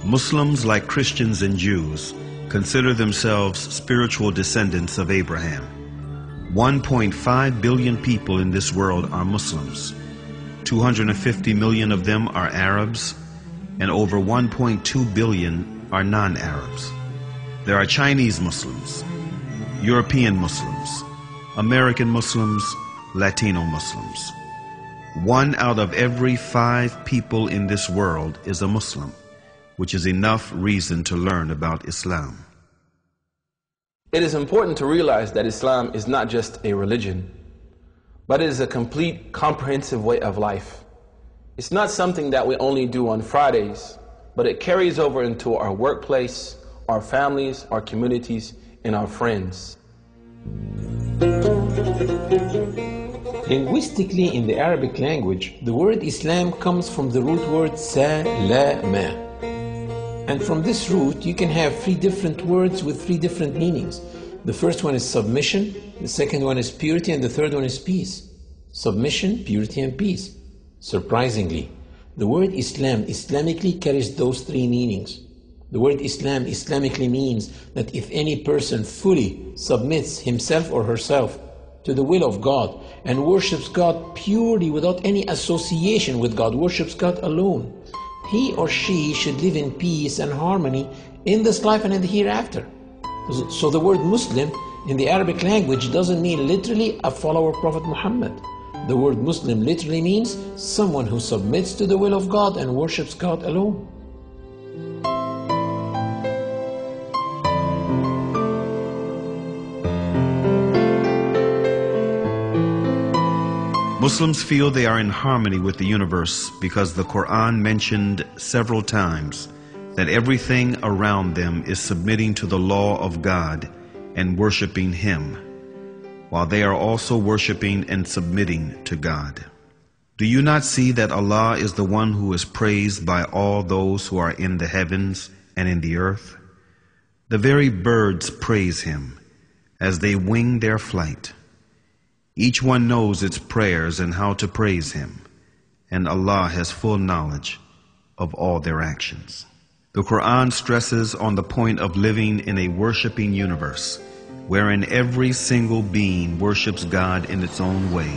Muslims, like Christians and Jews, consider themselves spiritual descendants of Abraham. 1.5 billion people in this world are Muslims. 250 million of them are Arabs, and over 1.2 billion are non-Arabs. There are Chinese Muslims, European Muslims, American Muslims, Latino Muslims. 1 out of every 5 people in this world is a Muslim, which is enough reason to learn about Islam. It is important to realize that Islam is not just a religion, but it is a complete, comprehensive way of life. It's not something that we only do on Fridays, but it carries over into our workplace, our families, our communities, and our friends. Linguistically, in the Arabic language, the word Islam comes from the root word salama. And from this root, you can have 3 different words with 3 different meanings. The first one is submission, the second one is purity, and the third one is peace. Submission, purity, and peace. Surprisingly, the word Islam Islamically carries those 3 meanings. The word Islam Islamically means that if any person fully submits himself or herself to the will of God and worships God purely without any association with God, worships God alone, he or she should live in peace and harmony in this life and in the hereafter. So the word Muslim in the Arabic language doesn't mean literally a follower of Prophet Muhammad. The word Muslim literally means someone who submits to the will of God and worships God alone. Muslims feel they are in harmony with the universe because the Quran mentioned several times that everything around them is submitting to the law of God and worshiping Him, while they are also worshiping and submitting to God. Do you not see that Allah is the one who is praised by all those who are in the heavens and in the earth? The very birds praise Him as they wing their flight. Each one knows its prayers and how to praise Him, and Allah has full knowledge of all their actions. The Quran stresses on the point of living in a worshiping universe, wherein every single being worships God in its own way,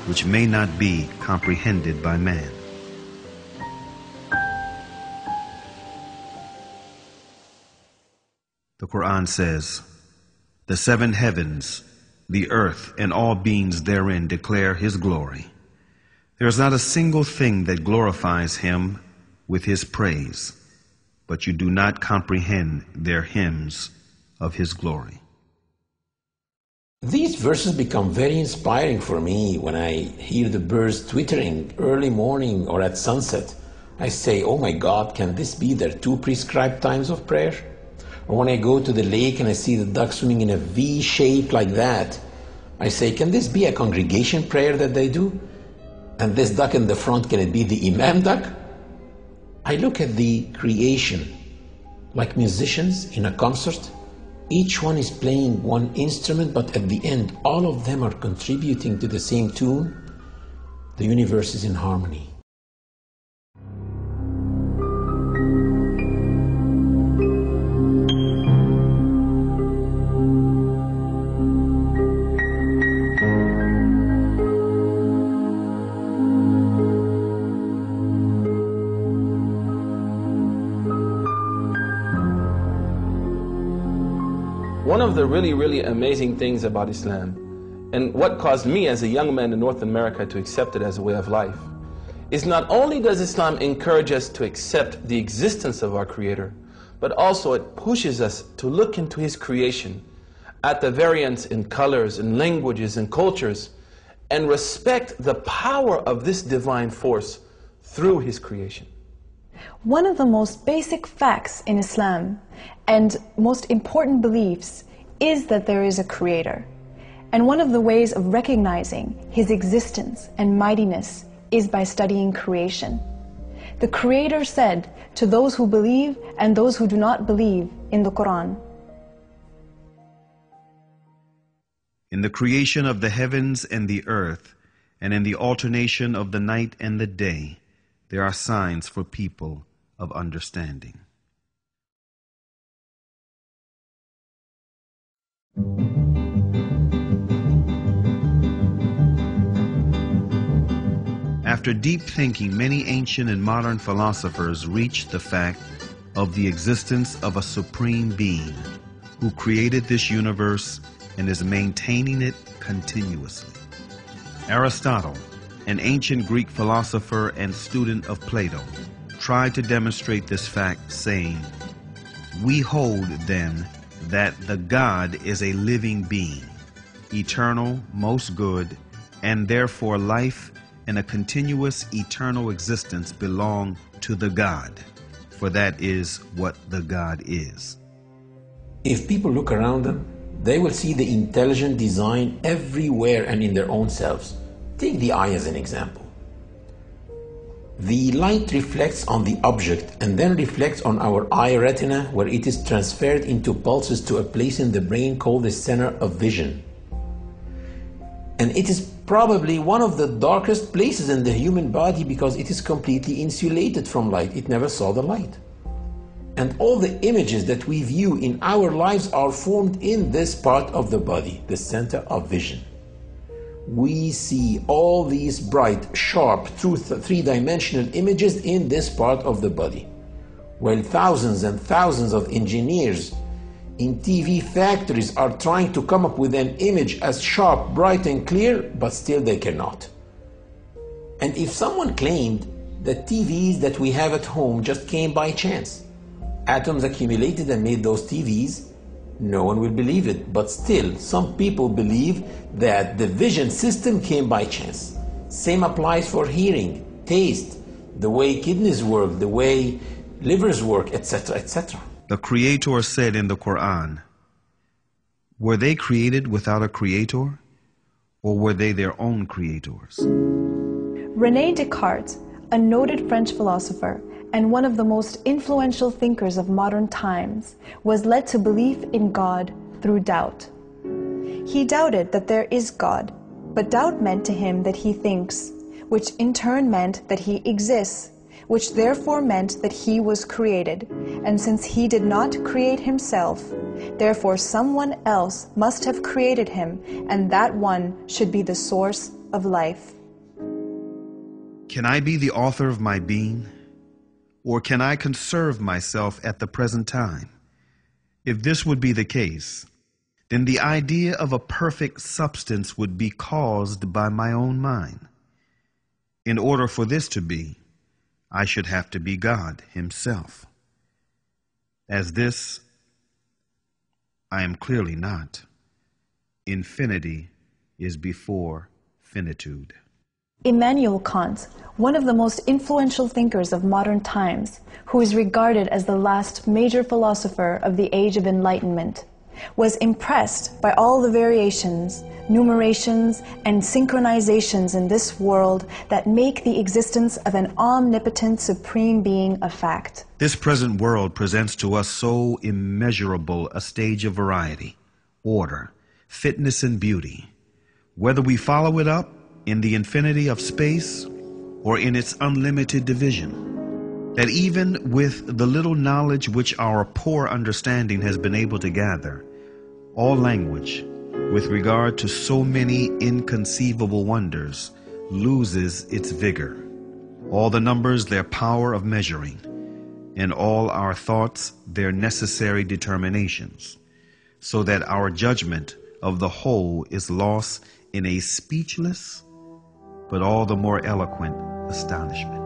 which may not be comprehended by man. The Quran says, "The 7 heavens, the earth, and all beings therein declare His glory. There is not a single thing that glorifies Him with His praise, but you do not comprehend their hymns of His glory." These verses become very inspiring for me when I hear the birds twittering early morning or at sunset. I say, oh my God, can this be their 2 prescribed times of prayer? Or when I go to the lake and I see the duck swimming in a V shape like that, I say, can this be a congregation prayer that they do? And this duck in the front, can it be the Imam duck? I look at the creation like musicians in a concert. Each one is playing one instrument, but at the end, all of them are contributing to the same tune. The universe is in harmony. One of the really amazing things about Islam, and what caused me as a young man in North America to accept it as a way of life, is not only does Islam encourage us to accept the existence of our Creator, but also it pushes us to look into His creation, at the variance in colors and languages and cultures, and respect the power of this divine force through His creation. One of the most basic facts in Islam and most important beliefs is that there is a Creator. And one of the ways of recognizing His existence and mightiness is by studying creation. The Creator said to those who believe and those who do not believe in the Quran, "In the creation of the heavens and the earth, and in the alternation of the night and the day, there are signs for people of understanding." After deep thinking, many ancient and modern philosophers reached the fact of the existence of a supreme being who created this universe and is maintaining it continuously. Aristotle, an ancient Greek philosopher and student of Plato, tried to demonstrate this fact, saying, "We hold, then, that the God is a living being, eternal, most good, and therefore life and a continuous eternal existence belong to the God, for that is what the God is." If people look around them, they will see the intelligent design everywhere and in their own selves. Take the eye as an example. The light reflects on the object and then reflects on our eye retina, where it is transferred into pulses to a place in the brain called the center of vision. And it is probably one of the darkest places in the human body because it is completely insulated from light. It never saw the light. And all the images that we view in our lives are formed in this part of the body, the center of vision. We see all these bright, sharp, three-dimensional images in this part of the body, while thousands and thousands of engineers in TV factories are trying to come up with an image as sharp, bright, and clear, but still they cannot. And if someone claimed that TVs that we have at home just came by chance, atoms accumulated and made those TVs, no one will believe it. But still, some people believe that the vision system came by chance. Same applies for hearing, taste, the way kidneys work, the way livers work, etc., etc. The Creator said in the Quran, "Were they created without a creator, or were they their own creators?" René Descartes, a noted French philosopher and one of the most influential thinkers of modern times, was led to belief in God through doubt. He doubted that there is God, but doubt meant to him that he thinks, which in turn meant that he exists, which therefore meant that he was created. And since he did not create himself, therefore someone else must have created him, and that one should be the source of life. Can I be the author of my being? Or can I conserve myself at the present time? If this would be the case, then the idea of a perfect substance would be caused by my own mind. In order for this to be, I should have to be God himself. As this, I am clearly not. Infinity is before finitude. Immanuel Kant, one of the most influential thinkers of modern times, who is regarded as the last major philosopher of the Age of Enlightenment, was impressed by all the variations, numerations, and synchronizations in this world that make the existence of an omnipotent supreme being a fact. This present world presents to us so immeasurable a stage of variety, order, fitness, and beauty. Whether we follow it up in the infinity of space or in its unlimited division, that even with the little knowledge which our poor understanding has been able to gather, all language, with regard to so many inconceivable wonders, loses its vigor, all the numbers their power of measuring, and all our thoughts their necessary determinations, so that our judgment of the whole is lost in a speechless but all the more eloquent astonishment.